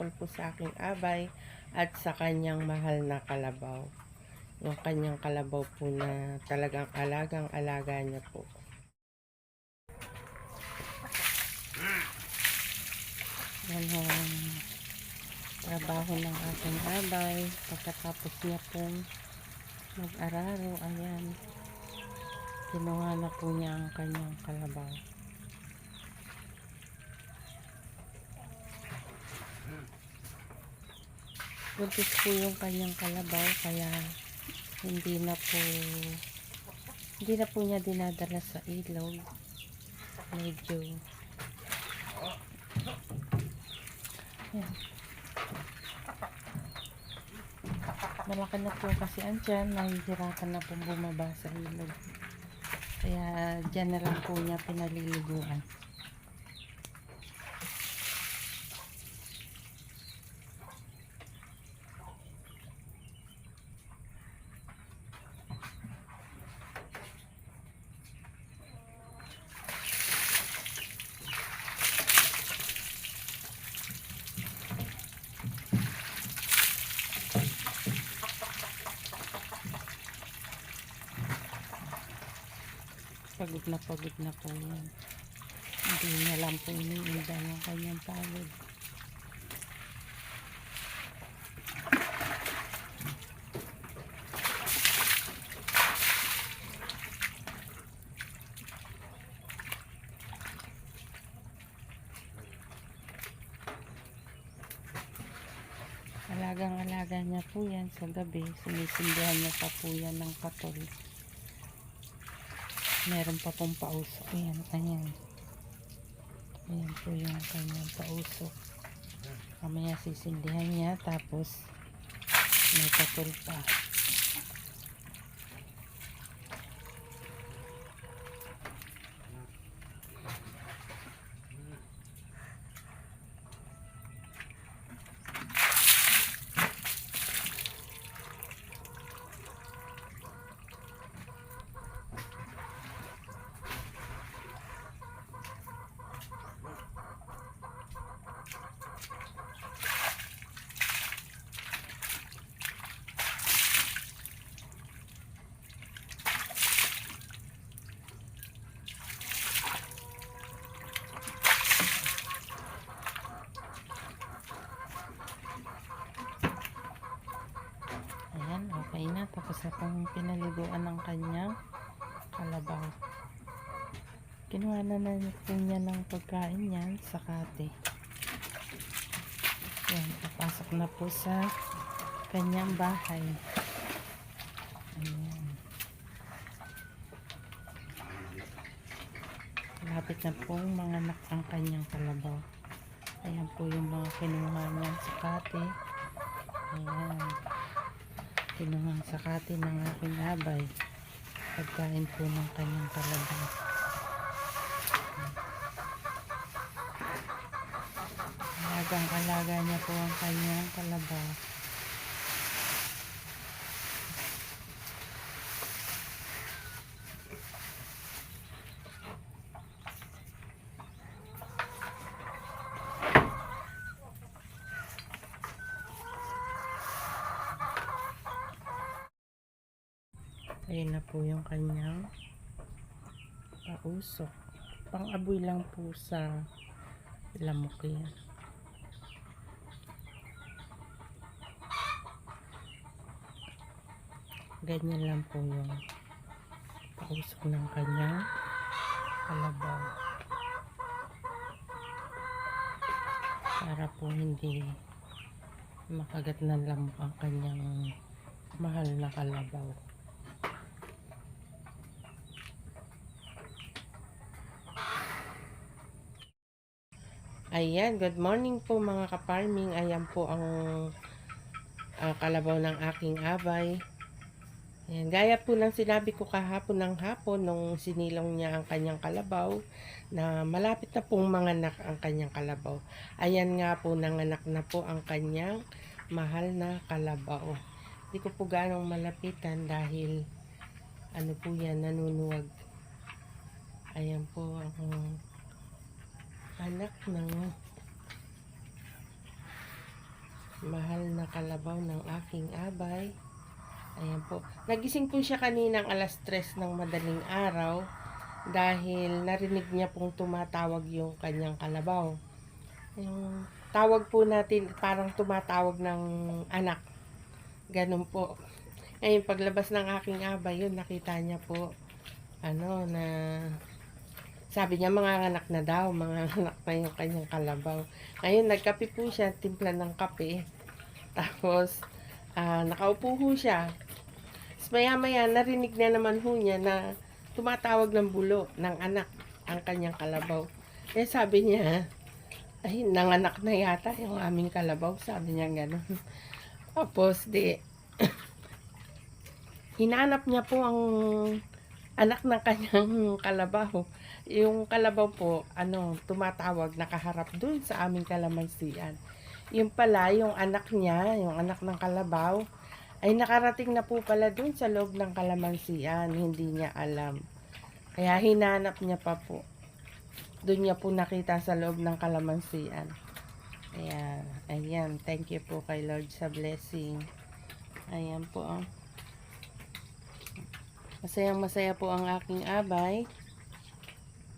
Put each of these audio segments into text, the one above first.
tungkol po sa aking abay at sa kanyang mahal na kalabaw. Yung kanyang kalabaw po na talagang alagang-alaga niya po. Yan ang trabaho ng aking abay. Pagkatapos niya pong mag-araro, ayan, kinuha na po niya ang kanyang kalabaw. Buntis po yung kanyang kalabaw, kaya hindi na po niya dinadala sa ilog. Medyo yan. Malaki na po kasi andyan, nahihirapan na pong bumaba sa ilog, kaya dyan na lang po niya pinaliliguan. Pagod na po yan. Hindi niya lang po iniinda yung kanyang pagod. Alagang-alaga niya po yan sa gabi. Sinisindihan niya pa po yan ng patol. Meron pa pong pausok. Ayan, ayan. Ayan po yung kanyang pausok. Kamaya sisindihan niya, tapos may patol pa. Ayan, okay na. Tapos na pong pinaliguan ng kanyang kalabaw. Kinuha na po niya ng pagkain yan sa kate. Ayan, papasok na po sa kanyang bahay. Ayan. Lapit na po mga anak ang kanyang kalabaw. Ayan po yung mga kinuha niya sa kate. Ayan. Kinuha sa kate ng aking abay. Pagkain po ng kanyang kalabaw. Alagang-alaga niya po ang kanyang kalabaw. Ayan na po yung kanyang pausok. Pang-aboy lang po sa lamok yan. Ganyan lang po yung pausok ng kanyang kalabaw. Para po hindi makagat ng lamok ang kanyang mahal na kalabaw. Ayan, good morning po mga ka-farming. Ayan po ang kalabaw ng aking abay. Ayan, gaya po ng sinabi ko kahapon ng hapon nung sinilong niya ang kanyang kalabaw, na malapit na pong manganak ang kanyang kalabaw. Ayan nga po, nanganak na po ang kanyang mahal na kalabaw. Hindi ko po ganong malapitan dahil ano po yan, nanunuwag. Ayan po ang anak ng Mahal na kalabaw ng aking abay. Ayan po. Nagising po siya kaninang alas 3 ng madaling araw dahil narinig niya pong tumatawag yung kanyang kalabaw. Yung tawag po natin parang tumatawag ng anak. Ganun po. Ngayon paglabas ng aking abay, yun nakita niya po na sabi niya mga anak na daw, mga anak na yung kanyang kalabaw. Ngayon nagkape po siya, timpla ng kape. Tapos nakaupo ho siya. Maya-maya, narinig na naman ho niya na tumatawag ng bulo ng anak ang kanyang kalabaw. Eh sabi niya, ay, nanganak na yata yung aming kalabaw. Sabi niya gano'n. Tapos, hinanap niya po ang anak ng kanyang kalabaw. Yung kalabaw po, tumatawag, nakaharap dun sa aming kalamansian. Yung pala, yung anak niya, yung anak ng kalabaw, ay nakarating na po pala dun sa loob ng kalamansian, hindi niya alam. Kaya hinanap niya pa po. Doon niya po nakita sa loob ng kalamansian. Kaya, ayan, thank you po kay Lord sa blessing. Ayan po. Masayang masaya po ang aking abay.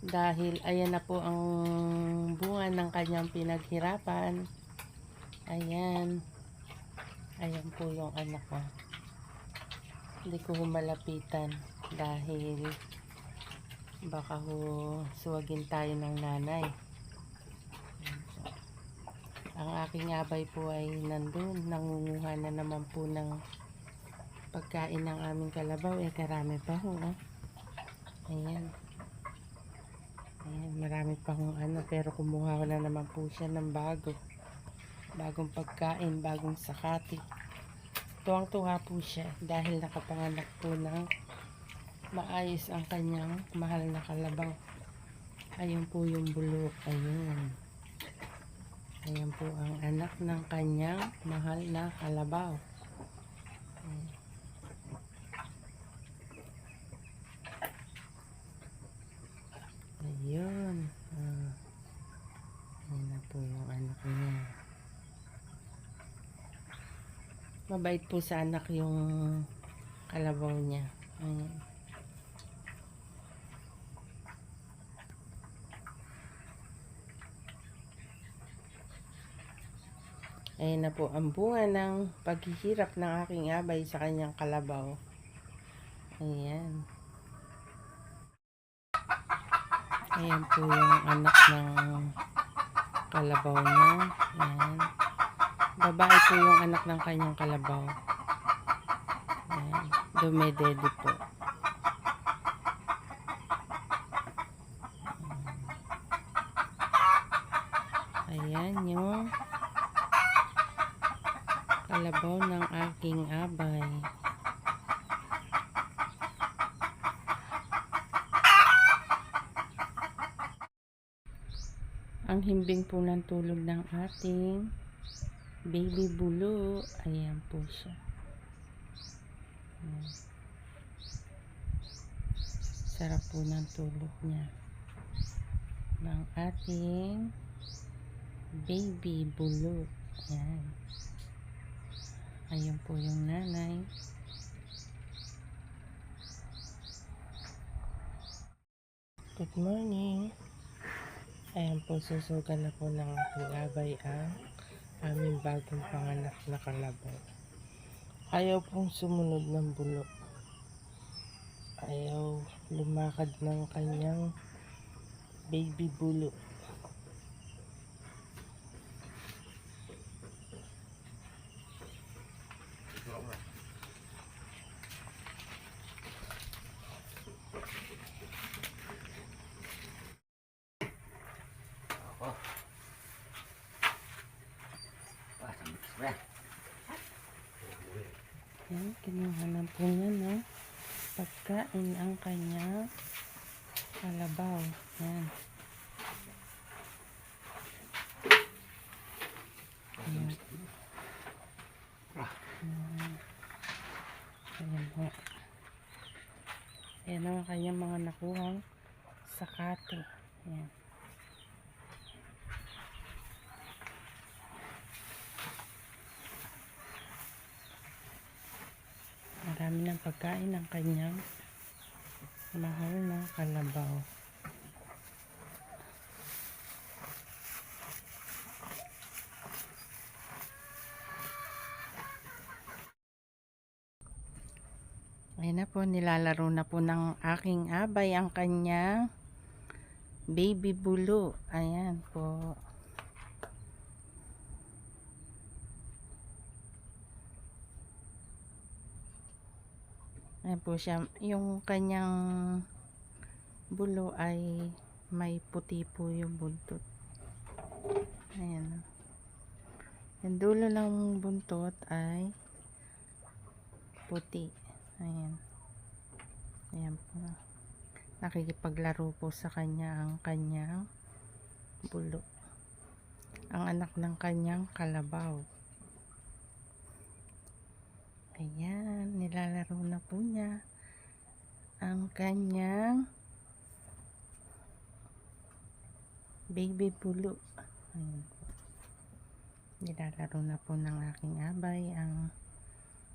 Dahil ayan na po ang bunga ng kanyang pinaghirapan. Ayan. Ayan po yung anak ko. Hindi ko humalapitan dahil baka suwagin tayo ng nanay. Ang aking abay po ay nandun. Nangunguha na naman po ng pagkain ng aming kalabaw. Karami pa ho. Ayan. Ayan, marami pa hong pero kumuha na naman po siya ng bagong pagkain, bagong sakati. Tuwang-tuwa po siya dahil nakapanganak po ng maayos ang kanyang mahal na kalabaw. Ayun po yung bulok. Ayun. Ayan po ang anak ng kanyang mahal na kalabaw. Ayun. Ayan na po yung anak niya. Mabait po sa anak yung kalabaw niya. Ayan. Ayan na po ang bunga ng paghihirap ng aking abay sa kanyang kalabaw. Ayan. Ayan po yung anak ng kalabaw niya. Ayan. Babae po yung anak ng kanyang kalabaw. Ayan. Dumedede po. Ayan yung kalabaw ng aking abay. Ang himbing po ng tulog ng ating baby bulo. Ayan po siya. Ayan. Sarap po ng tulog niya. Ng ating baby bulo. Ayan. Ayan po yung nanay. Good morning. Ayan po, susugan na po ng aking abay ang aming bagong panganak na kalabaw. Ayaw pong sumunod ng bulok. Ayaw lumakad ng kanyang baby bulok. Yan, kinuha na po niya ng pagkain ang kanya kalabaw. Yan. Ayan. Ayan po. Ayan ang kanyang mga nakuhang sakate. Ayan. dami ng pagkain ng kanyang mahal na kalabaw. Ayan na po, nilalaro na po ng aking abay ang kanyang baby bulu. Ayan po. Ayan po siya. Yung kanyang bulo ay may puti po yung buntot. Ayan. Yung dulo ng buntot ay puti. Ayan. Ayan po. Nakikipaglaro po sa kanya ang kanyang bulo. Ang anak ng kanyang kalabaw. Ayan. Nilalaro na po niya ang kanyang baby bulo. Ayan. Nilalaro na po ng aking abay ang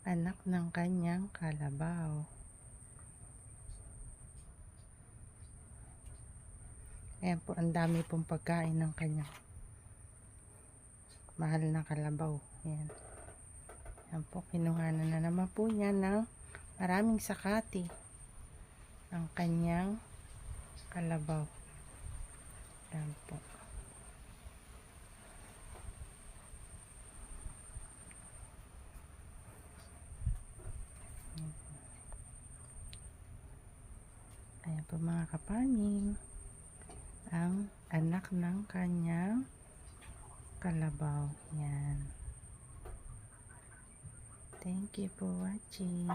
anak ng kanyang kalabaw. Ayan po, ang dami pong pagkain ng kanyang mahal na kalabaw. Ayan. Ayan po, kinuhanan na naman po niya ng maraming sakati ang kanyang kalabaw. Ayan po. Ayan po mga kapaning, ang anak ng kanyang kalabaw. Yan. Thank you for watching.